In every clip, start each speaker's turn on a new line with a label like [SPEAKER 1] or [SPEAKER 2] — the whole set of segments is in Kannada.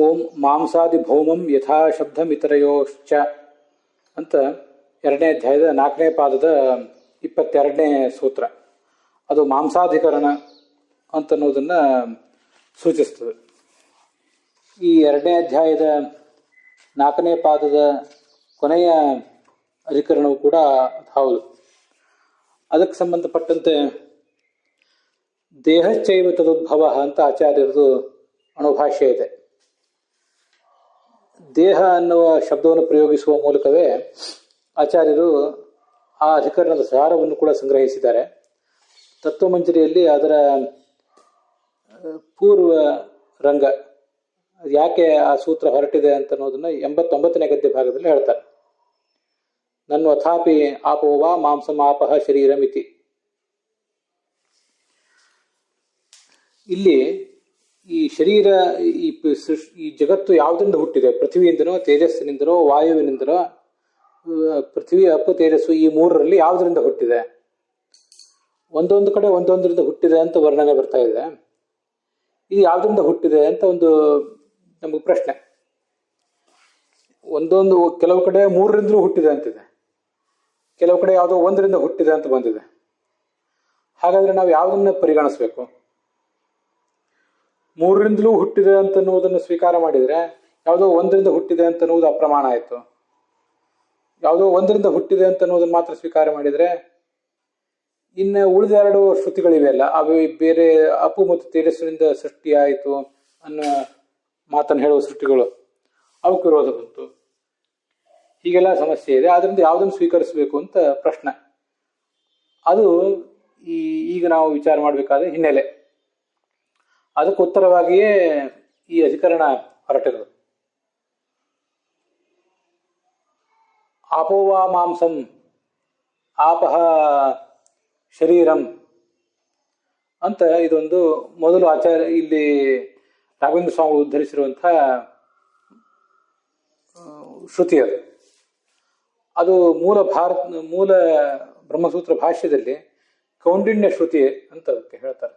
[SPEAKER 1] ಓಂ ಮಾಂಸಾದಿ ಭೌಮಂ ಯಥಾ ಶಬ್ದಮಿತರಯೋಶ್ಚ ಅಂತ 2ನೇ ಅಧ್ಯಾಯದ 4ನೇ ಪಾದದ 22ನೇ ಸೂತ್ರ. ಅದು ಮಾಂಸಾಧಿಕರಣ ಅಂತನ್ನೋದನ್ನು ಸೂಚಿಸ್ತದೆ. ಈ 2ನೇ ಅಧ್ಯಾಯದ 4ನೇ ಪಾದದ ಕೊನೆಯ ಅಧಿಕರಣವು ಕೂಡ ಹೌದು. ಅದಕ್ಕೆ ಸಂಬಂಧಪಟ್ಟಂತೆ ದೇಹಶ್ಚೈವ ತದುದ್ಭವ ಅಂತ ಆಚಾರ್ಯರದು ಅಣುಭಾಷ್ಯ ಇದೆ. ದೇಹ ಅನ್ನುವ ಶಬ್ದವನ್ನು ಪ್ರಯೋಗಿಸುವ ಮೂಲಕವೇ ಆಚಾರ್ಯರು ಆ ಅಧಿಕರಣದ ಸಾರವನ್ನು ಕೂಡ ಸಂಗ್ರಹಿಸಿದ್ದಾರೆ. ತತ್ವಮಂಜರಿಯಲ್ಲಿ ಅದರ ಪೂರ್ವ ರಂಗ ಯಾಕೆ ಆ ಸೂತ್ರ ಹೊರಟಿದೆ ಅಂತ ಅನ್ನೋದನ್ನ 89ನೇ ಗದ್ಯ ಭಾಗದಲ್ಲಿ ಹೇಳ್ತಾರೆ. ನನ್ನ ಅಥಾಪಿ ಆಪೋವಾ ಮಾಂಸಮಾಪಹ ಶರೀರಮಿತಿ. ಇಲ್ಲಿ ಈ ಶರೀರ ಈ ಜಗತ್ತು ಯಾವುದರಿಂದ ಹುಟ್ಟಿದೆ? ಪೃಥ್ವಿಯಿಂದನೋ, ತೇಜಸ್ಸಿನಿಂದನೋ, ವಾಯುವಿನಿಂದನೋ, ಪೃಥ್ವಿ ಅಪ್ಪು ತೇಜಸ್ಸು ಈ ಮೂರರಲ್ಲಿ ಯಾವುದರಿಂದ ಹುಟ್ಟಿದೆ? ಒಂದೊಂದು ಕಡೆ ಒಂದೊಂದರಿಂದ ಹುಟ್ಟಿದೆ ಅಂತ ವರ್ಣನೆ ಬರ್ತಾ ಇದೆ. ಇದು ಯಾವುದರಿಂದ ಹುಟ್ಟಿದೆ ಅಂತ ಒಂದು ನಮಗೆ ಪ್ರಶ್ನೆ. ಕೆಲವು ಕಡೆ 3ರಿಂದಲೂ ಹುಟ್ಟಿದೆ ಅಂತಿದೆ, ಕೆಲವು ಕಡೆ ಯಾವುದೋ 1ರಿಂದ ಹುಟ್ಟಿದೆ ಅಂತ ಬಂದಿದೆ. ಹಾಗಾದ್ರೆ ನಾವು ಯಾವುದನ್ನ ಪರಿಗಣಿಸ್ಬೇಕು? 3ರಿಂದಲೂ ಹುಟ್ಟಿದೆ ಅಂತನ್ನುವುದನ್ನು ಸ್ವೀಕಾರ ಮಾಡಿದರೆ ಯಾವುದೋ 1ರಿಂದ ಹುಟ್ಟಿದೆ ಅಂತನ್ನುವುದು ಅಪ್ರಮಾಣ ಆಯಿತು. ಯಾವುದೋ 1ರಿಂದ ಹುಟ್ಟಿದೆ ಅಂತನ್ನುವುದನ್ನು ಮಾತ್ರ ಸ್ವೀಕಾರ ಮಾಡಿದರೆ ಇನ್ನು ಉಳಿದ 2 ಶ್ರುತಿಗಳಿವೆಯಲ್ಲ, ಅವು ಬೇರೆ ಅಪ್ಪು ಮತ್ತು ತೇಜಸ್ಸಿನಿಂದ ಸೃಷ್ಟಿಯಾಯಿತು ಅನ್ನೋ ಮಾತನ್ನು ಹೇಳುವ ಸೃಷ್ಟಿಗಳು ಅವಕ್ಕೆ ವಿರೋಧ ಬಂತು. ಹೀಗೆಲ್ಲ ಸಮಸ್ಯೆ ಇದೆ. ಆದ್ರಿಂದ ಯಾವುದನ್ನು ಸ್ವೀಕರಿಸಬೇಕು ಅಂತ ಪ್ರಶ್ನೆ. ಅದು ಈಗ ನಾವು ವಿಚಾರ ಮಾಡಬೇಕಾದ ಹಿನ್ನೆಲೆ. ಅದಕ್ಕೆ ಉತ್ತರವಾಗಿಯೇ ಈ ಅಧಿಕರಣ ಹೊರಟಿರೋದು. ಆಪೋವಾ ಮಾಂಸಂ ಆಪಹ ಶರೀರಂ ಅಂತ ಇದೊಂದು ಮೊದಲು ಆಚಾರ್ಯ ಇಲ್ಲಿ ರಾಘವೇಂದ್ರ ಸ್ವಾಮಿಗಳು ಉದ್ಧರಿಸಿರುವಂತಹ ಶ್ರುತಿ. ಅದು ಮೂಲ ಬ್ರಹ್ಮಸೂತ್ರ ಭಾಷ್ಯದಲ್ಲಿ ಕೌಂಡಿನ್ಯ ಶ್ರುತಿ ಅಂತ ಅದಕ್ಕೆ ಹೇಳ್ತಾರೆ.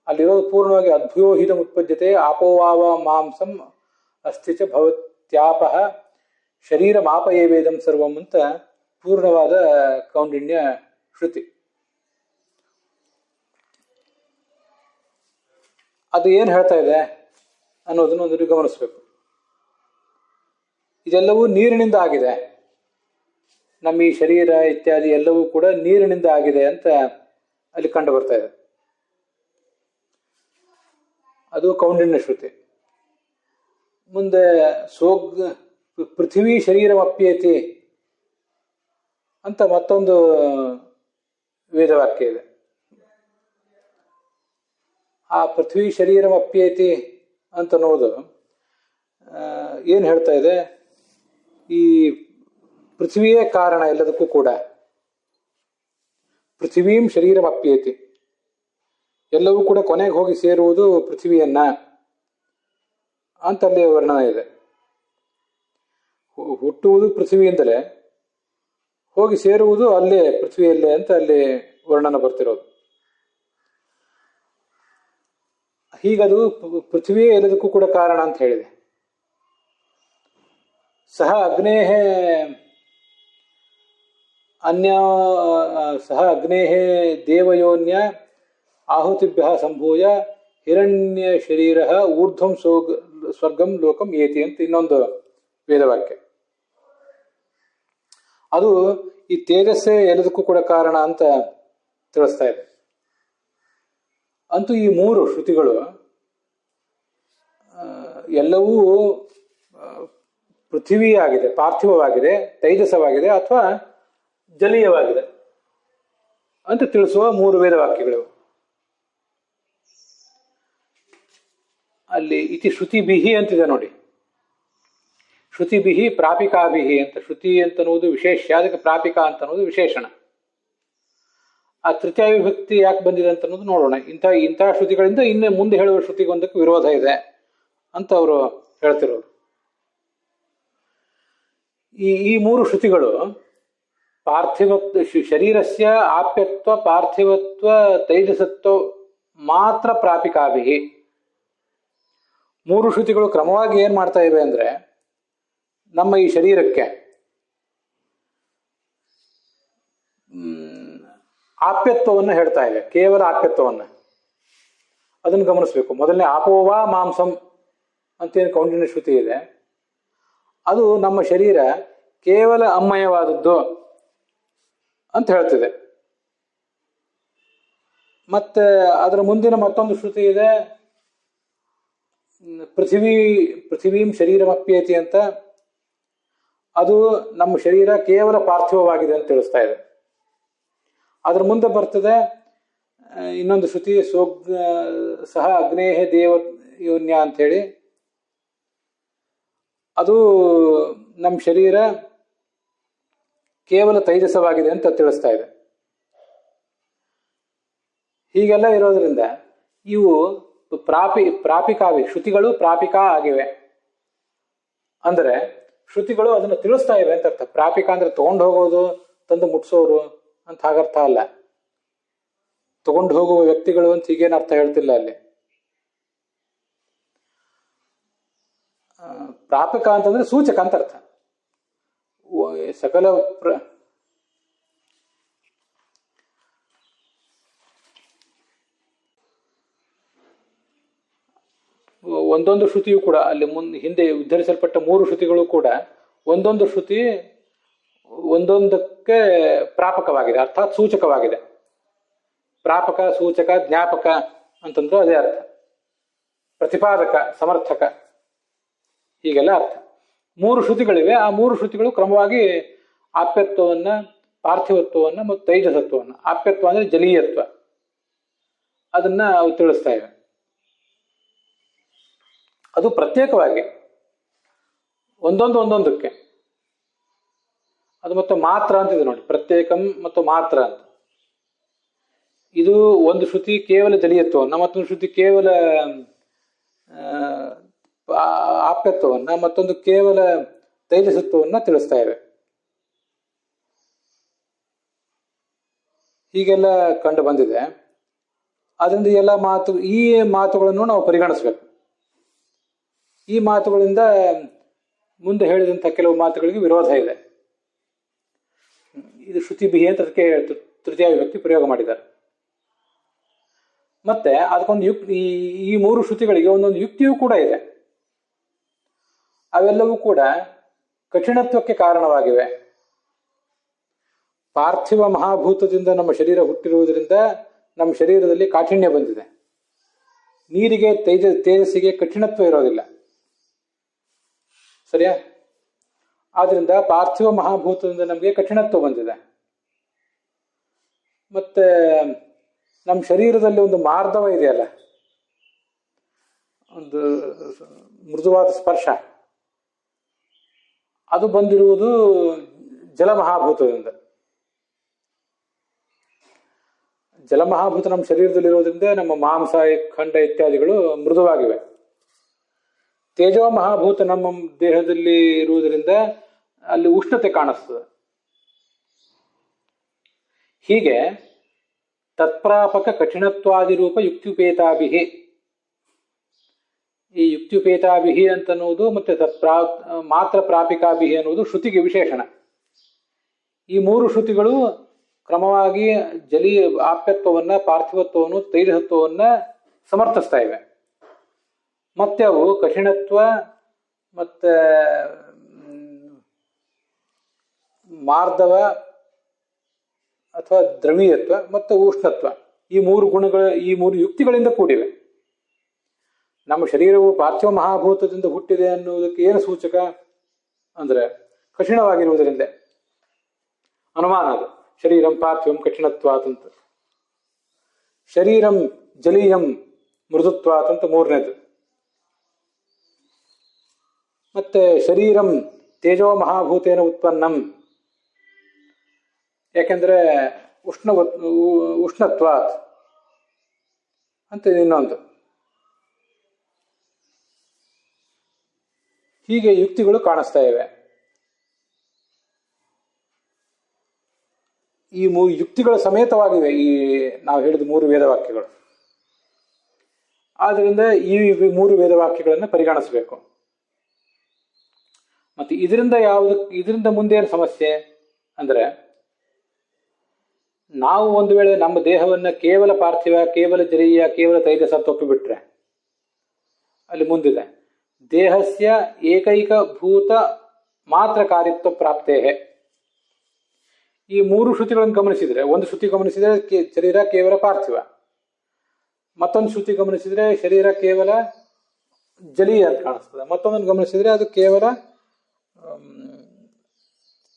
[SPEAKER 1] ಅಲ್ಲಿರೋದು ಪೂರ್ಣವಾಗಿ ಅದ್ಭುಯೋಹಿತ ಉತ್ಪದ್ಯತೆ ಆಪೋವಾವ ಮಾಂಸಂ ಅಸ್ಥಿಚ ಭವತ್ಯಾಪಹ ಶರೀರ ಮಾಪಯೇವೇದಂ ಸರ್ವಂ ಅಂತ ಪೂರ್ಣವಾದ ಕೌಂಡಿನ್ಯ ಶ್ರುತಿ. ಅದು ಏನು ಹೇಳ್ತಾ ಇದೆ ಅನ್ನೋದನ್ನು ಒಂದು ಗಮನಿಸ್ಬೇಕು. ಇದೆಲ್ಲವೂ ನೀರಿನಿಂದ ಆಗಿದೆ. ನಮ್ಮ ಈ ಶರೀರ ಇತ್ಯಾದಿ ಎಲ್ಲವೂ ಕೂಡ ನೀರಿನಿಂದ ಆಗಿದೆ ಅಂತ ಅಲ್ಲಿ ಕಂಡು ಬರ್ತಾ ಇದೆ. ಅದು ಕೌಂಡಿನ್ಯ ಶ್ರುತಿ. ಮುಂದೆ ಪೃಥ್ವಿ ಶರೀರಮಪ್ಯೇತಿ ಅಂತ ಮತ್ತೊಂದು ವೇದವಾಕ್ಯ ಇದೆ. ಆ ಪೃಥ್ವಿ ಶರೀರಮಪ್ಯೇತಿ ಅಂತ ಅನ್ನೋದು ಏನು ಹೇಳ್ತಾ ಇದೆ? ಈ ಪೃಥ್ವಿಯೇ ಕಾರಣ ಎಲ್ಲದಕ್ಕೂ ಕೂಡ. ಪೃಥ್ವೀಂ ಶರೀರಮಪ್ಯೇತಿ, ಎಲ್ಲವೂ ಕೂಡ ಕೊನೆಗೆ ಹೋಗಿ ಸೇರುವುದು ಪೃಥ್ವಿಯನ್ನ ಅಂತ ಅಲ್ಲಿ ವರ್ಣನೆ ಇದೆ. ಹುಟ್ಟುವುದು ಪೃಥ್ವಿಯಿಂದಲೇ, ಹೋಗಿ ಸೇರುವುದು ಅಲ್ಲೇ ಪೃಥ್ವಿಯಲ್ಲೇ ಅಂತ ಅಲ್ಲಿ ವರ್ಣನೆ ಬರ್ತಿರೋದು. ಹೀಗದು ಪೃಥ್ವಿಯೇ ಎಲ್ಲದಕ್ಕೂ ಕೂಡ ಕಾರಣ ಅಂತ ಹೇಳಿದೆ. ಸಹ ಅಗ್ನೇಹೇ ದೇವಯೋನ್ಯ ಆಹುತಿಭ್ಯ ಸಂಭೂಯ ಹಿರಣ್ಯ ಶರೀರ ಊರ್ಧ್ವಂ ಸ್ವರ್ಗಂ ಲೋಕಂ ಏತಿ ಅಂತ ಇನ್ನೊಂದು ವೇದವಾಕ್ಯ. ಅದು ಈ ತೇಜಸ್ಸೇ ಎಲ್ಲದಕ್ಕೂ ಕೂಡ ಕಾರಣ ಅಂತ ತಿಳಿಸ್ತಾ ಇದೆ. ಅಂತೂ ಈ 3 ಶ್ರುತಿಗಳು ಎಲ್ಲವೂ ಪೃಥ್ವಿಯಾಗಿದೆ, ಪಾರ್ಥಿವವಾಗಿದೆ, ತೈಜಸವಾಗಿದೆ ಅಥವಾ ಜಲೀಯವಾಗಿದೆ ಅಂತ ತಿಳಿಸುವ 3 ವೇದವಾಕ್ಯಗಳು. ಅಲ್ಲಿ ಇತಿ ಶ್ರುತಿಭಿಹಿ ಅಂತಿದೆ ನೋಡಿ. ಶ್ರುತಿಭಿಹಿ ಪ್ರಾಪಿಕಾಭಿಹಿ ಅಂತ. ಶ್ರುತಿ ಅಂತನ್ನುವುದು ವಿಶೇಷ, ಅದಕ್ಕೆ ಪ್ರಾಪಿಕಾ ಅಂತ ಅನ್ನೋದು ವಿಶೇಷಣ. ಆ ತೃತೀಯ ವಿಭಕ್ತಿ ಯಾಕೆ ಬಂದಿದೆ ಅಂತ ಅನ್ನೋದು ನೋಡೋಣ. ಇಂಥ ಶ್ರುತಿಗಳಿಂದ ಇನ್ನು ಮುಂದೆ ಹೇಳುವ ಶ್ರುತಿಗೊಂದಕ್ಕೆ ವಿರೋಧ ಇದೆ ಅಂತ ಅವರು ಹೇಳ್ತಿರೋರು. ಈ 3 ಶ್ರುತಿಗಳು ಪಾರ್ಥಿವತ್ವ, ಶರೀರಸ್ಯ ಆಪ್ಯತ್ವ, ಪಾರ್ಥಿವತ್ವ, ತೈಜಸತ್ವ ಮಾತ್ರ ಪ್ರಾಪಿಕಾಭಿಹಿ. ಮೂರು ಶ್ರುತಿಗಳು ಕ್ರಮವಾಗಿ ಏನ್ ಮಾಡ್ತಾ ಇವೆ ಅಂದ್ರೆ ನಮ್ಮ ಈ ಶರೀರಕ್ಕೆ ಆಪ್ಯತ್ವವನ್ನು ಹೇಳ್ತಾ ಇವೆ, ಕೇವಲ ಆಪ್ಯತ್ವವನ್ನು. ಅದನ್ನು ಗಮನಿಸಬೇಕು. ಮೊದಲನೇ ಆಪೋವಾ ಮಾಂಸಂ ಅಂತೇನು ಕೌಂಡಿನ್ಯ ಶ್ರುತಿ ಇದೆ, ಅದು ನಮ್ಮ ಶರೀರ ಕೇವಲ ಅಮ್ಮಯವಾದದ್ದು ಅಂತ ಹೇಳ್ತಿದೆ. ಮತ್ತೆ ಅದರ ಮುಂದಿನ ಮತ್ತೊಂದು ಶ್ರುತಿ ಇದೆ, ಪೃಥಿವೀಂ ಶರೀರಮಪ್ಯೇತಿ ಅಂತ, ಅದು ನಮ್ಮ ಶರೀರ ಕೇವಲ ಪಾರ್ಥಿವವಾಗಿದೆ ಅಂತ ತಿಳಿಸ್ತಾ ಇದೆ. ಅದರ ಮುಂದೆ ಬರ್ತದೆ ಇನ್ನೊಂದು ಶ್ರುತಿ, ಸಹ ಅಗ್ನೇಹ ದೇವ ಯೋನ್ಯ ಅಂಥೇಳಿ, ಅದು ನಮ್ಮ ಶರೀರ ಕೇವಲ ತೈಜಸವಾಗಿದೆ ಅಂತ ತಿಳಿಸ್ತಾ ಇದೆ. ಹೀಗೆಲ್ಲ ಇರೋದ್ರಿಂದ ಇವು ಪ್ರಾಪಿಕಾವಿ ಶ್ರುತಿಗಳು ಪ್ರಾಪಿಕಾ ಆಗಿವೆ. ಅಂದರೆ ಶ್ರುತಿಗಳು ಅದನ್ನು ತಿಳಿಸ್ತಾ ಇವೆ ಅಂತ ಅರ್ಥ. ಪ್ರಾಪಿಕ ಅಂದ್ರೆ ತಗೊಂಡು ಹೋಗೋದು, ತಂದು ಮುಟ್ಸೋರು ಅಂತ ಹಾಗರ್ಥ ಅಲ್ಲ. ತಗೊಂಡು ಹೋಗುವ ವ್ಯಕ್ತಿಗಳು ಅಂತ ಹೀಗೇನು ಅರ್ಥ ಹೇಳ್ತಿಲ್ಲ ಅಲ್ಲಿ. ಪ್ರಾಪಿಕ ಅಂತಂದ್ರೆ ಸೂಚಕ ಅಂತ ಅರ್ಥ. ಸಕಲ ಒಂದೊಂದು ಶ್ರುತಿಯು ಕೂಡ ಅಲ್ಲಿ ಹಿಂದೆ ಉದ್ಧರಿಸಲ್ಪಟ್ಟ ಮೂರು ಶ್ರುತಿಗಳು ಕೂಡ ಒಂದೊಂದು ಶ್ರುತಿ ಒಂದೊಂದಕ್ಕೆ ಪ್ರಾಪಕವಾಗಿದೆ, ಅರ್ಥಾತ್ ಸೂಚಕವಾಗಿದೆ. ಪ್ರಾಪಕ, ಸೂಚಕ, ಜ್ಞಾಪಕ ಅಂತಂದ್ರೂ ಅದೇ ಅರ್ಥ. ಪ್ರತಿಪಾದಕ, ಸಮರ್ಥಕ, ಹೀಗೆಲ್ಲ ಅರ್ಥ. ಮೂರು ಶ್ರುತಿಗಳಿವೆ. ಆ ಮೂರು ಶ್ರುತಿಗಳು ಕ್ರಮವಾಗಿ ಆಪ್ಯತ್ವವನ್ನ, ಪಾರ್ಥಿವತ್ವವನ್ನ ಮತ್ತು ತೈಜಸತ್ವವನ್ನು, ಆಪ್ಯತ್ವ ಅಂದ್ರೆ ಜಲೀಯತ್ವ, ಅದನ್ನ ಅವು ತಿಳಿಸ್ತಾ ಇವೆ. ಅದು ಪ್ರತ್ಯೇಕವಾಗಿ ಒಂದೊಂದಕ್ಕೆ. ಅದು ಮತ್ತೆ ಮಾತ್ರ ಅಂತಿದೆ ನೋಡಿ, ಪ್ರತ್ಯೇಕಂ ಮತ್ತು ಮಾತ್ರ ಅಂತ. ಇದು ಒಂದು ಶ್ರುತಿ ಕೇವಲ ಜಲೀಯತ್ವವನ್ನು, ಮತ್ತೊಂದು ಶ್ರುತಿ ಕೇವಲ ಆಪ್ಯತ್ವವನ್ನ, ಮತ್ತೊಂದು ಕೇವಲ ತೈಜಸತ್ವವನ್ನ ತಿಳಿಸ್ತಾ ಇವೆ. ಹೀಗೆಲ್ಲ ಕಂಡು ಬಂದಿದೆ. ಅದರಿಂದ ಎಲ್ಲ ಈ ಮಾತುಗಳನ್ನು ನಾವು ಪರಿಗಣಿಸ್ಬೇಕು. ಈ ಮಾತುಗಳಿಂದ ಮುಂದೆ ಹೇಳಿದಂಥ ಕೆಲವು ಮಾತುಗಳಿಗೆ ವಿರೋಧ ಇದೆ. ಇದು ಶ್ರುತಿ ಬಿಹಿ ಅಂತ ಅದಕ್ಕೆ ತೃತೀಯ ವಿಭಕ್ತಿ ಪ್ರಯೋಗ ಮಾಡಿದ್ದಾರೆ. ಮತ್ತೆ ಅದಕ್ಕೊಂದು ಈ ಮೂರು ಶ್ರುತಿಗಳಿಗೆ ಒಂದೊಂದು ಯುಕ್ತಿಯೂ ಕೂಡ ಇದೆ. ಅವೆಲ್ಲವೂ ಕೂಡ ಕಠಿಣತ್ವಕ್ಕೆ ಕಾರಣವಾಗಿವೆ. ಪಾರ್ಥಿವ ಮಹಾಭೂತದಿಂದ ನಮ್ಮ ಶರೀರ ಹುಟ್ಟಿರುವುದರಿಂದ ನಮ್ಮ ಶರೀರದಲ್ಲಿ ಕಾಠಿಣ್ಯ ಬಂದಿದೆ. ನೀರಿಗೆ ತೇಜಸ್ಸಿಗೆ ಕಠಿಣತ್ವ ಇರೋದಿಲ್ಲ, ಸರಿಯಾ? ಆದ್ರಿಂದ ಪಾರ್ಥಿವ ಮಹಾಭೂತದಿಂದ ನಮಗೆ ಕಠಿಣತ್ವ ಬಂದಿದೆ. ಮತ್ತೆ ನಮ್ಮ ಶರೀರದಲ್ಲಿ ಒಂದು ಮಾರ್ಧವ ಇದೆಯಲ್ಲ, ಒಂದು ಮೃದುವಾದ ಸ್ಪರ್ಶ, ಅದು ಬಂದಿರುವುದು ಜಲಮಹಾಭೂತದಿಂದ. ಜಲಮಹಾಭೂತ ನಮ್ಮ ಶರೀರದಲ್ಲಿರೋದ್ರಿಂದ ನಮ್ಮ ಮಾಂಸ, ಖಂಡ ಇತ್ಯಾದಿಗಳು ಮೃದುವಾಗಿವೆ. ತೇಜೋ ಮಹಾಭೂತ ನಮ್ಮ ದೇಹದಲ್ಲಿ ಇರುವುದರಿಂದ ಅಲ್ಲಿ ಉಷ್ಣತೆ ಕಾಣಿಸ್ತದೆ. ಹೀಗೆ ತತ್ಪ್ರಾಪಕ ಕಠಿಣತ್ವಾದಿರೂಪ ಯುಕ್ತ್ಯುಪೇತಾಭಿಹಿ, ಈ ಯುಕ್ತ್ಯುಪೇತಾಭಿಹಿ ಅಂತನ್ನುವುದು ಮತ್ತೆ ಮಾತ್ರ ಪ್ರಾಪಿಕಾಭಿಹಿ ಅನ್ನುವುದು ಶ್ರುತಿಗೆ ವಿಶೇಷಣ. ಈ ಮೂರು ಶ್ರುತಿಗಳು ಕ್ರಮವಾಗಿ ಆಪ್ಯತ್ವವನ್ನ, ಪಾರ್ಥಿವತ್ವವನ್ನು, ತೈಜಸತ್ವವನ್ನ ಸಮರ್ಥಿಸ್ತಾ ಇವೆ. ಮತ್ತೆ ಅವು ಕಠಿಣತ್ವ ಮತ್ತೆ ಮಾರ್ಧವ ಅಥವಾ ದ್ರವೀಯತ್ವ ಮತ್ತು ಉಷ್ಣತ್ವ, ಈ ಮೂರು ಗುಣಗಳ, ಈ ಮೂರು ಯುಕ್ತಿಗಳಿಂದ ಕೂಡಿವೆ. ನಮ್ಮ ಶರೀರವು ಪಾರ್ಥಿವ ಮಹಾಭೂತದಿಂದ ಹುಟ್ಟಿದೆ ಅನ್ನುವುದಕ್ಕೆ ಏನು ಸೂಚಕ ಅಂದ್ರೆ ಕಠಿಣವಾಗಿರುವುದರಿಂದ ಅನುಮಾನ. ಅದು ಶರೀರಂ ಪಾರ್ಥಿವಂ ಕಠಿಣತ್ವಾತಂತ, ಶರೀರಂ ಜಲೀಯಂ ಮೃದುತ್ವಾತಂತ ಮೂರನೇದು. ಮತ್ತೆ ಶರೀರಂ ತೇಜೋ ಮಹಾಭೂತೇನ ಉತ್ಪನ್ನಂ, ಯಾಕೆಂದ್ರೆ ಉಷ್ಣತ್ವಾತ್ ಅಂತ ಇನ್ನೊಂದು. ಹೀಗೆ ಯುಕ್ತಿಗಳು ಕಾಣಿಸ್ತಾ ಇವೆ. ಈ ಯುಕ್ತಿಗಳ ಸಮೇತವಾಗಿವೆ ಈ ನಾವು ಹೇಳಿದ ಮೂರು ವೇದವಾಕ್ಯಗಳು. ಆದ್ದರಿಂದ ಈ ಮೂರು ವೇದವಾಕ್ಯಗಳನ್ನು ಪರಿಗಣಿಸಬೇಕು. ಮತ್ತೆ ಇದರಿಂದ ಮುಂದೆ ಏನು ಸಮಸ್ಯೆ ಅಂದ್ರೆ, ನಾವು ಒಂದು ವೇಳೆ ನಮ್ಮ ದೇಹವನ್ನ ಕೇವಲ ಪಾರ್ಥಿವ, ಕೇವಲ ಜಲೀಯ, ಕೇವಲ ತೈಜಸ ಒಪ್ಪಿಬಿಟ್ರೆ ಅಲ್ಲಿ ಮುಂದಿದೆ ದೇಹಸ್ಯ ಏಕೈಕ ಭೂತ ಮಾತ್ರ ಕಾರ್ಯತ್ವ ಪ್ರಾಪ್ತೇ. ಈ ಮೂರು ಶ್ರುತಿಗಳನ್ನು ಗಮನಿಸಿದ್ರೆ, ಒಂದು ಶ್ರುತಿ ಗಮನಿಸಿದ್ರೆ ಶರೀರ ಕೇವಲ ಪಾರ್ಥಿವ, ಮತ್ತೊಂದು ಶ್ರುತಿ ಗಮನಿಸಿದ್ರೆ ಶರೀರ ಕೇವಲ ಜಲೀಯ ಅಂತ ಕಾಣಿಸ್ತದೆ, ಮತ್ತೊಂದನ್ನು ಗಮನಿಸಿದ್ರೆ ಅದು ಕೇವಲ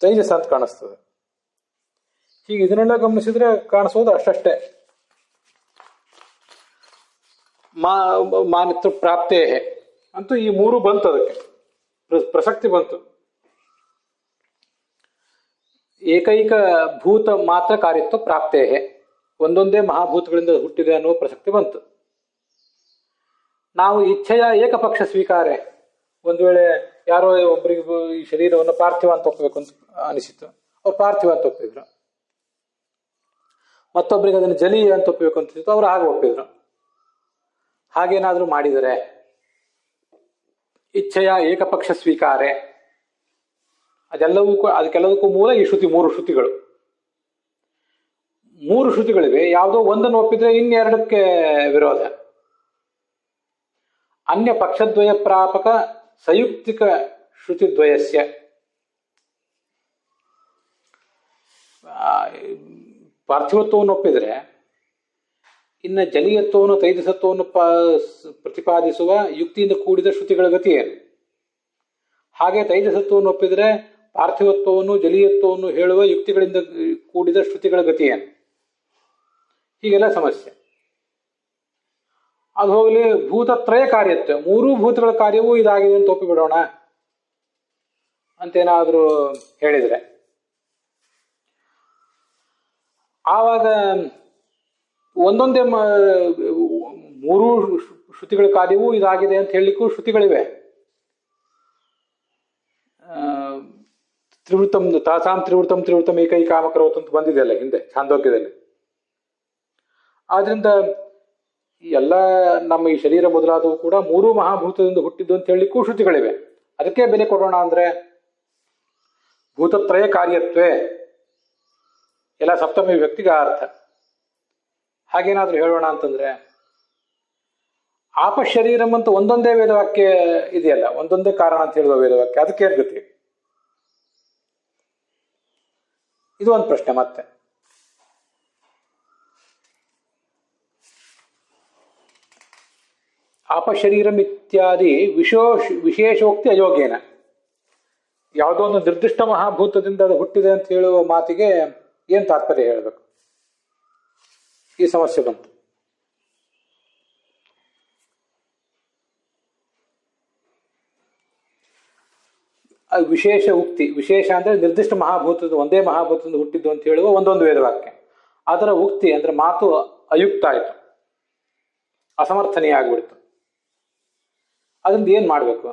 [SPEAKER 1] ತೈಜಸ ಅಂತ ಕಾಣಿಸ್ತದೆ. ಹೀಗೆ ಇದನ್ನೆಲ್ಲ ಗಮನಿಸಿದ್ರೆ ಕಾಣಿಸೋದು ಅಷ್ಟೇ. ಮಾನಿತ್ವ ಪ್ರಾಪ್ತೇ ಅಂತೂ ಈ ಮೂರು ಬಂತು, ಅದಕ್ಕೆ ಪ್ರಸಕ್ತಿ ಬಂತು. ಏಕೈಕ ಭೂತ ಮಾತ್ರ ಕಾರ್ಯತ್ವ ಪ್ರಾಪ್ತೇ, ಒಂದೊಂದೇ ಮಹಾಭೂತಗಳಿಂದ ಹುಟ್ಟಿದೆ ಅನ್ನುವ ಪ್ರಸಕ್ತಿ ಬಂತು. ನಾವು ಇಚ್ಛೆಯ ಏಕಪಕ್ಷ ಸ್ವೀಕಾರ, ಒಂದು ವೇಳೆ ಯಾರೋ ಒಬ್ಬರಿಗೆ ಈ ಶರೀರವನ್ನು ಪಾರ್ಥಿವ ಅಂತ ಒಪ್ಪಬೇಕು ಅಂತ ಅನಿಸಿತು, ಅವ್ರು ಪಾರ್ಥಿವ ಅಂತ ಒಪ್ಪಿದ್ರು. ಮತ್ತೊಬ್ಬರಿಗೆ ಅದನ್ನು ಜಲೀಯ ಅಂತ ಒಪ್ಪಬೇಕು ಅಂತ ಅವರು ಹಾಗೆ ಒಪ್ಪಿದ್ರು. ಹಾಗೇನಾದ್ರೂ ಮಾಡಿದರೆ ಇಚ್ಛೆಯ ಏಕಪಕ್ಷ ಸ್ವೀಕಾರ, ಅದಕ್ಕೆಲ್ಲದಕ್ಕೂ ಮೂಲ ಈ ಶ್ರುತಿ, ಮೂರು ಶ್ರುತಿಗಳು. ಮೂರು ಶ್ರುತಿಗಳಿವೆ, ಯಾವುದೋ ಒಂದನ್ನು ಒಪ್ಪಿದ್ರೆ ಇನ್ನೆರಡಕ್ಕೆ ವಿರೋಧ. ಅನ್ಯ ಪಕ್ಷದ್ವಯ ಪ್ರಾಪಕ ಸಂಯುಕ್ತಿಕ ಶ್ರುತಿದ್ವಯಸ್ಯ, ಪಾರ್ಥಿವತ್ವವನ್ನು ಒಪ್ಪಿದ್ರೆ ಇನ್ನು ಜಲೀಯತ್ವವನ್ನು ತೈಜಸತ್ವವನ್ನು ಪ್ರತಿಪಾದಿಸುವ ಯುಕ್ತಿಯಿಂದ ಕೂಡಿದ ಶ್ರುತಿಗಳ ಗತಿ ಏನು? ಹಾಗೆ ತೈಜಸತ್ವವನ್ನು ಒಪ್ಪಿದರೆ ಪಾರ್ಥಿವತ್ವವನ್ನು ಜಲೀಯತ್ವವನ್ನು ಹೇಳುವ ಯುಕ್ತಿಗಳಿಂದ ಕೂಡಿದ ಶ್ರುತಿಗಳ ಗತಿ ಏನು? ಹೀಗೆಲ್ಲ ಸಮಸ್ಯೆ. ಅದು ಹೋಗಲಿ, ಭೂತತ್ರಯ ಕಾರ್ಯತ್ವ, ಮೂರೂ ಭೂತಗಳ ಕಾರ್ಯವೂ ಇದಾಗಿದೆ ಅಂತ ಒಪ್ಪಿಬಿಡೋಣ ಅಂತೇನಾದ್ರೂ ಹೇಳಿದ್ರೆ, ಆವಾಗ ಒಂದೊಂದೇ ಮೂರೂ ಶ್ರುತಿಗಳ ಕಾರ್ಯವೂ ಇದಾಗಿದೆ ಅಂತ ಹೇಳಲಿಕ್ಕೂ ಶ್ರುತಿಗಳಿವೆ. ತ್ರಿವೃತಂ ತಾಸಾಂ ತ್ರಿವೃತಂ ಏಕೈಕಾಮಕರೋತ್ ಅಂತ ಬಂದಿದೆಯಲ್ಲ ಹಿಂದೆ ಛಾಂದೋಗ್ಯದಲ್ಲಿ. ಆದ್ರಿಂದ ಎಲ್ಲ ನಮ್ಮ ಈ ಶರೀರ ಮೊದಲಾದವು ಕೂಡ ಮೂರೂ ಮಹಾಭೂತದಿಂದ ಹುಟ್ಟಿದ್ದು ಅಂತ ಹೇಳಲಿಕ್ಕೂ ಶ್ರುತಿಗಳಿವೆ. ಅದಕ್ಕೆ ಬೆಲೆ ಕೊಡೋಣ ಅಂದ್ರೆ ಭೂತತ್ರಯ ಕಾರ್ಯತ್ವೇ ಎಲ್ಲ ಸಪ್ತಮಿ ವ್ಯಕ್ತಿಗೆ ಅರ್ಥ. ಹಾಗೇನಾದ್ರೂ ಹೇಳೋಣ ಅಂತಂದ್ರೆ ಆಪಶರೀರಂ ಅಂತ ಒಂದೊಂದೇ ವೇದವಾಕ್ಯ ಇದೆಯಲ್ಲ, ಒಂದೊಂದೇ ಕಾರಣ ಅಂತ ಹೇಳುವ ವೇದವಾಕ್ಯ, ಅದಕ್ಕೆ ಗತಿ? ಇದು ಒಂದು ಪ್ರಶ್ನೆ. ಮತ್ತೆ ಆಪಶರೀರಂ ಇತ್ಯಾದಿ ವಿಶೇಷೋಕ್ತಿ ಅಯೋಗ್ಯನ, ಯಾವುದೋ ಒಂದು ನಿರ್ದಿಷ್ಟ ಮಹಾಭೂತದಿಂದ ಅದು ಹುಟ್ಟಿದೆ ಅಂತ ಹೇಳುವ ಮಾತಿಗೆ ಏನ್ ತಾತ್ಪರ್ಯ ಹೇಳಬೇಕು? ಈ ಸಮಸ್ಯೆ ಬಂತು. ವಿಶೇಷ ಉಕ್ತಿ, ವಿಶೇಷ ಅಂದ್ರೆ ನಿರ್ದಿಷ್ಟ ಮಹಾಭೂತದ ಒಂದೇ ಮಹಾಭೂತದಿಂದ ಹುಟ್ಟಿದ್ದು ಅಂತ ಹೇಳುವ ಒಂದೊಂದು ವೇದವಾಕ್ಯ, ಅದರ ಉಕ್ತಿ ಅಂದ್ರೆ ಮಾತು ಅಯುಕ್ತ ಆಯಿತು, ಅಸಮರ್ಥನೀಯ ಆಗ್ಬಿಡ್ತು. ಅದರಿಂದ ಏನ್ ಮಾಡ್ಬೇಕು?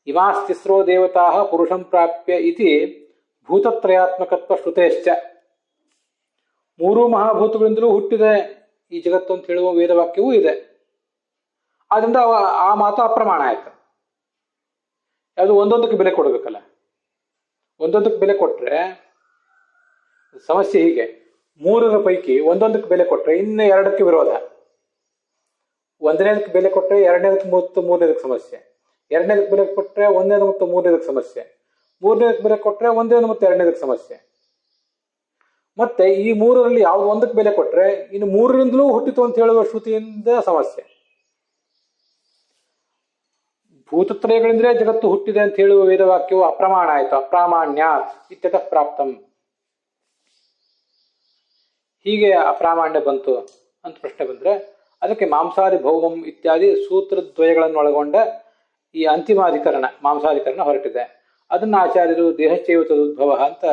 [SPEAKER 1] ಇಮಾಸ್ತಿಸ್ರೋ ದೇವತಾ ಪುರುಷಂ ಪ್ರಾಪ್ಯ ಇತಿ ಭೂತತ್ರಯಾತ್ಮಕತ್ವ ಶ್ರುತೇಶ್ಚ, ಮೂರೂ ಮಹಾಭೂತಗಳಿಂದಲೂ ಹುಟ್ಟಿದೆ ಈ ಜಗತ್ತು ಅಂತ ಹೇಳುವ ವೇದವಾಕ್ಯವೂ ಇದೆ. ಆದ್ರಿಂದ ಆ ಮಾತು ಅಪ್ರಮಾಣ ಆಯ್ತು. ಯಾವುದು ಒಂದೊಂದಕ್ಕೆ ಬೆಲೆ ಕೊಡಬೇಕಲ್ಲ, ಒಂದೊಂದಕ್ಕೆ ಬೆಲೆ ಕೊಟ್ರೆ ಸಮಸ್ಯೆ ಹೀಗೆ, ಮೂರರ ಪೈಕಿ ಒಂದೊಂದಕ್ಕೆ ಬೆಲೆ ಕೊಟ್ರೆ ಇನ್ನು ಎರಡಕ್ಕೆ ವಿರೋಧ, ಒಂದನೇದಕ್ಕೆ ಬೆಲೆ ಕೊಟ್ಟರೆ ಎರಡನೇದಕ್ಕೆ ಮತ್ತು ಮೂರನೇದಕ್ಕೆ ಸಮಸ್ಯೆ, ಎರಡನೇದಕ್ಕೆ ಬೆಲೆ ಕೊಟ್ಟರೆ ಒಂದನೇದು ಮತ್ತು ಮೂರನೇದಕ್ಕೆ ಸಮಸ್ಯೆ, ಮೂರನೇದಕ್ಕೆ ಬೆಲೆ ಕೊಟ್ಟರೆ ಒಂದನೇದು ಮತ್ತು ಎರಡನೇದಕ್ಕೆ ಸಮಸ್ಯೆ. ಮತ್ತೆ ಈ ಮೂರರಲ್ಲಿ ಯಾವ್ದು ಒಂದಕ್ಕೆ ಬೆಲೆ ಕೊಟ್ರೆ ಇನ್ನು ಮೂರರಿಂದಲೂ ಹುಟ್ಟಿತು ಅಂತ ಹೇಳುವ ಶ್ರುತಿಯಿಂದ ಸಮಸ್ಯೆ. ಭೂತತ್ರಯಗಳಿಂದ್ರೆ ಜಗತ್ತು ಹುಟ್ಟಿದೆ ಅಂತ ಹೇಳುವ ವೇದವಾಕ್ಯವು ಅಪ್ರಮಾಣ ಆಯಿತು, ಅಪ್ರಾಮಾಣ್ಯಾತ್ ಇತ್ಯತಃ ಪ್ರಾಪ್ತಂ. ಹೀಗೆ ಅಪ್ರಾಮಾಣ್ಯ ಬಂತು ಅಂತ ಪ್ರಶ್ನೆ ಬಂದ್ರೆ ಅದಕ್ಕೆ ಮಾಂಸಾದಿ ಭೌಮಂ ಇತ್ಯಾದಿ ಸೂತ್ರದ್ವಯಗಳನ್ನು ಒಳಗೊಂಡ ಈ ಅಂತಿಮಾಧಿಕರಣ, ಮಾಂಸಾಧಿಕರಣ ಹೊರಟಿದೆ. ಅದನ್ನ ಆಚಾರ್ಯರು ದೇಹಶ್ಚೈವ ತದುದ್ಭವ ಅಂತ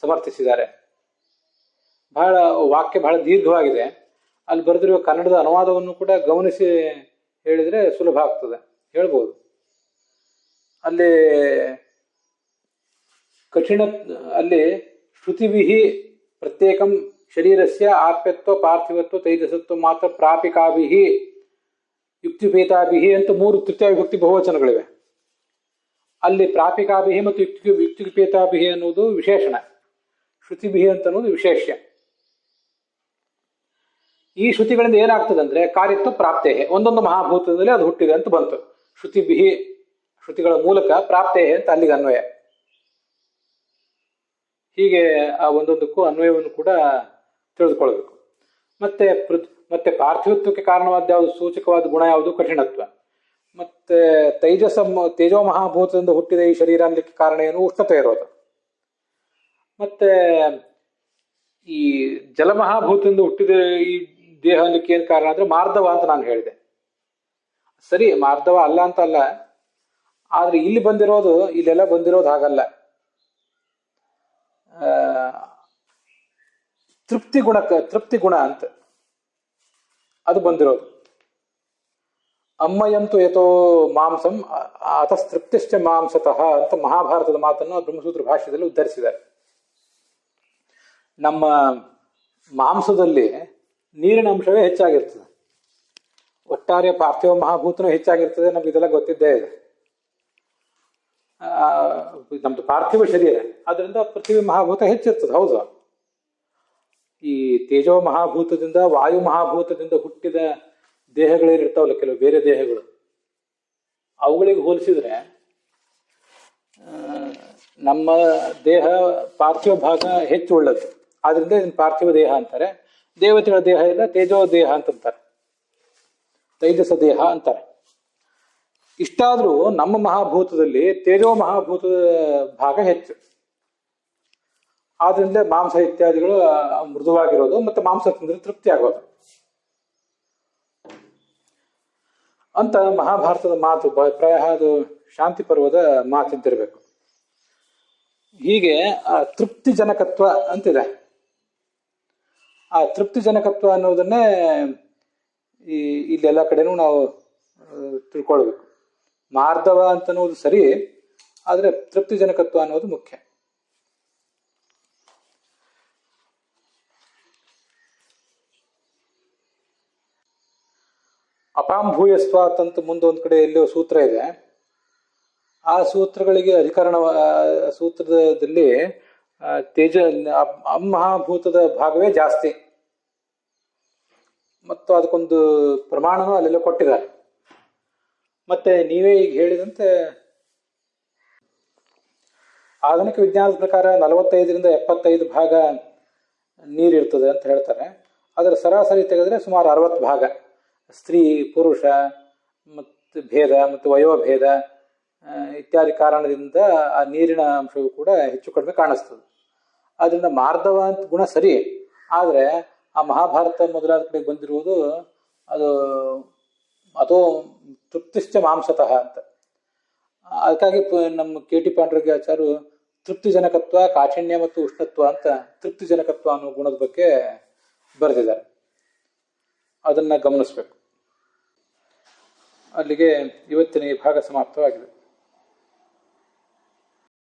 [SPEAKER 1] ಸಮರ್ಥಿಸಿದ್ದಾರೆ. ಬಹಳ ವಾಕ್ಯ ಬಹಳ ದೀರ್ಘವಾಗಿದೆ. ಅಲ್ಲಿ ಬರೆದಿರುವ ಕನ್ನಡದ ಅನುವಾದವನ್ನು ಕೂಡ ಗಮನಿಸಿ ಹೇಳಿದ್ರೆ ಸುಲಭ ಆಗ್ತದೆ, ಹೇಳ್ಬೋದು. ಅಲ್ಲಿ ಅಲ್ಲಿ ಶ್ರುತಿವಿಹಿ ಪ್ರತ್ಯೇಕಂ ಶರೀರಸ್ಯ ಆಪ್ಯತ್ವ ಪಾರ್ಥಿವತ್ವ ತೈಜಸತ್ವ ಮಾತ್ರ ಪ್ರಾಪಿಕಾಭಿಹಿ ಯುಕ್ತಿಪೇತಾಭಿಹಿ ಅಂತ 3 ತೃತೀಯ ವಿಭಕ್ತಿ ಬಹುವಚನಗಳಿವೆ. ಅಲ್ಲಿ ಪ್ರಾಪಿಕಾಭಿಹಿ ಮತ್ತು ಯುಕ್ತಿಪೇತಾಭಿಹಿ ಅನ್ನುವುದು ವಿಶೇಷಣ, ಶ್ರುತಿಭಿಹಿ ಅಂತ ಅನ್ನೋದು ವಿಶೇಷ್ಯ. ಈ ಶ್ರುತಿಗಳಿಂದ ಏನಾಗ್ತದೆ ಅಂದ್ರೆ ಕಾರ್ಯತ್ವ ಪ್ರಾಪ್ತೇ, ಒಂದೊಂದು ಮಹಾಭೂತದಲ್ಲಿ ಅದು ಹುಟ್ಟಿದೆ ಅಂತ ಬಂತು. ಶ್ರುತಿಭಿಹಿ, ಶ್ರುತಿಗಳ ಮೂಲಕ ಪ್ರಾಪ್ತೇ ಅಂತ ಅಲ್ಲಿಗೆ ಅನ್ವಯ. ಹೀಗೆ ಆ ಒಂದೊಂದಕ್ಕೂ ಅನ್ವಯವನ್ನು ಕೂಡ ತಿಳಿದುಕೊಳ್ಬೇಕು. ಮತ್ತೆ ಪಾರ್ಥಿವತ್ವಕ್ಕೆ ಕಾರಣವಾದ ಯಾವುದು, ಸೂಚಕವಾದ ಗುಣ ಯಾವುದು, ಕಠಿಣತ್ವ. ಮತ್ತೆ ತೇಜೋ ಮಹಾಭೂತದಿಂದ ಹುಟ್ಟಿದ ಈ ಶರೀರ ಅನ್ಲಿಕ್ಕೆ ಕಾರಣ ಏನು, ಉಷ್ಣತೆ ಇರೋದು. ಮತ್ತೆ ಈ ಜಲಮಹಾಭೂತದಿಂದ ಹುಟ್ಟಿದ ಈ ದೇಹ ಅನ್ಲಿಕ್ಕೆ ಏನ್ ಕಾರಣ ಅಂದ್ರೆ ಮಾರ್ಧವ ಅಂತ ನಾನು ಹೇಳಿದೆ. ಸರಿ, ಮಾರ್ಧವ ಅಲ್ಲ ಅಂತ ಅಲ್ಲ, ಆದ್ರೆ ಇಲ್ಲೆಲ್ಲ ಬಂದಿರೋದು ಹಾಗಲ್ಲ. ತೃಪ್ತಿ ಗುಣ ಅಂತ ಅದು ಬಂದಿರೋದು. ಅಮ್ಮಯಂತು ಯಥೋ ಮಾಂಸಂ ಅತಸ್ತೃಪ್ತಿಶ್ಚ ಮಾಂಸತಃ ಅಂತ ಮಹಾಭಾರತದ ಮಾತನ್ನು ಬ್ರಹ್ಮಸೂತ್ರ ಭಾಷ್ಯದಲ್ಲಿ ಉದ್ಧರಿಸಿದ್ದಾರೆ. ನಮ್ಮ ಮಾಂಸದಲ್ಲಿ ನೀರಿನ ಅಂಶವೇ ಹೆಚ್ಚಾಗಿರ್ತದೆ. ಒಟ್ಟಾರೆ ಪಾರ್ಥಿವ ಮಹಾಭೂತನೂ ಹೆಚ್ಚಾಗಿರ್ತದೆ, ನಮ್ಗೆ ಇದೆಲ್ಲ ಗೊತ್ತಿದ್ದೇ ಇದೆ. ನಮ್ದು ಪಾರ್ಥಿವ ಶರೀರ, ಅದರಿಂದ ಪೃಥ್ವಿ ಮಹಾಭೂತ ಹೆಚ್ಚಿರ್ತದೆ. ಹೌದು, ಈ ತೇಜೋ ಮಹಾಭೂತದಿಂದ ವಾಯು ಮಹಾಭೂತದಿಂದ ಹುಟ್ಟಿದ ದೇಹಗಳೇನಿರ್ತಾವಲ್ಲ, ಕೆಲವು ಬೇರೆ ದೇಹಗಳು, ಅವುಗಳಿಗೆ ಹೋಲಿಸಿದ್ರೆ ನಮ್ಮ ದೇಹ ಪಾರ್ಥಿವ ಭಾಗ ಹೆಚ್ಚು ಒಳ್ಳೆದು. ಆದ್ರಿಂದ ಇದನ್ನು ಪಾರ್ಥಿವ ದೇಹ ಅಂತಾರೆ. ದೇವತೆಗಳ ದೇಹ ಇಲ್ಲ, ತೇಜೋ ದೇಹ ಅಂತಂತಾರೆ, ತೈಜಸ ದೇಹ ಅಂತಾರೆ. ಇಷ್ಟಾದ್ರೂ ನಮ್ಮ ಮಹಾಭೂತದಲ್ಲಿ ತೇಜೋ ಮಹಾಭೂತದ ಭಾಗ ಹೆಚ್ಚು. ಆದ್ರಿಂದ ಮಾಂಸ ಇತ್ಯಾದಿಗಳು ಮೃದುವಾಗಿರೋದು, ಮತ್ತೆ ಮಾಂಸ ತಿಂದ್ರೆ ತೃಪ್ತಿ ಆಗೋದು ಅಂತ ಮಹಾಭಾರತದ ಮಾತು. ಪ್ರಾಯ ಅದು ಶಾಂತಿ ಪರ್ವದ ಮಾತಿದ್ದಿರಬೇಕು. ಹೀಗೆ ಆ ತೃಪ್ತಿಜನಕತ್ವ ಅಂತಿದೆ. ಆ ತೃಪ್ತಿಜನಕತ್ವ ಅನ್ನೋದನ್ನೇ ಇಲ್ಲೆಲ್ಲ ಕಡೆನೂ ನಾವು ತಿಳ್ಕೊಳ್ಬೇಕು. ಮಾರ್ಧವ ಅಂತನ್ನೋದು ಸರಿ, ಆದ್ರೆ ತೃಪ್ತಿಜನಕತ್ವ ಅನ್ನೋದು ಮುಖ್ಯ. ಅಪಾಂಭೂಯಸ್ವಾತ್ ಅಂತ ಮುಂದೊಂದು ಕಡೆ ಎಲ್ಲೋ ಸೂತ್ರ ಇದೆ. ಆ ಸೂತ್ರಗಳಿಗೆ ಸೂತ್ರದಲ್ಲಿ ಮಹಾಭೂತದ ಭಾಗವೇ ಜಾಸ್ತಿ, ಮತ್ತು ಅದಕ್ಕೊಂದು ಪ್ರಮಾಣನೂ ಅಲ್ಲೆಲ್ಲ ಕೊಟ್ಟಿದ್ದಾರೆ. ಮತ್ತೆ ನೀವೇ ಈಗ ಹೇಳಿದಂತೆ ಆಧುನಿಕ ವಿಜ್ಞಾನದ ಪ್ರಕಾರ 45ರಿಂದ 75 ಭಾಗ ನೀರಿರ್ತದೆ ಅಂತ ಹೇಳ್ತಾರೆ. ಅದರ ಸರಾಸರಿ ತೆಗೆದ್ರೆ ಸುಮಾರು 60 ಭಾಗ. ಸ್ತ್ರೀ ಪುರುಷ ಮತ್ತು ಭೇದ ಮತ್ತು ವಯೋಭೇದ ಇತ್ಯಾದಿ ಕಾರಣದಿಂದ ಆ ನೀರಿನ ಅಂಶವು ಕೂಡ ಹೆಚ್ಚು ಕಡಿಮೆ ಕಾಣಿಸ್ತದೆ. ಆದ್ರಿಂದ ಮಾರ್ಧವ ಅಂತ ಗುಣ ಸರಿ, ಆದರೆ ಆ ಮಹಾಭಾರತ ಮೊದಲಾದ ಕಡೆ ಬಂದಿರುವುದು ಅದು ತೃಪ್ತಿಶ್ಚ ಮಾಂಸತಃ ಅಂತ. ಅದಕ್ಕಾಗಿ ನಮ್ಮ KT ಪಾಂಡುರಂಗಾಚಾರ್ಯರು ತೃಪ್ತಿಜನಕತ್ವ, ಕಾಠಿಣ್ಯ ಮತ್ತು ಉಷ್ಣತ್ವ ಅಂತ ತೃಪ್ತಿಜನಕತ್ವ ಅನ್ನೋ ಗುಣದ ಬಗ್ಗೆ ಬರೆದಿದ್ದಾರೆ. ಅದನ್ನ ಗಮನಿಸಬೇಕು. ಅಲ್ಲಿಗೆ ಇವತ್ತಿನ ಈ ಭಾಗ ಸಮಾಪ್ತವಾಗಿದೆ.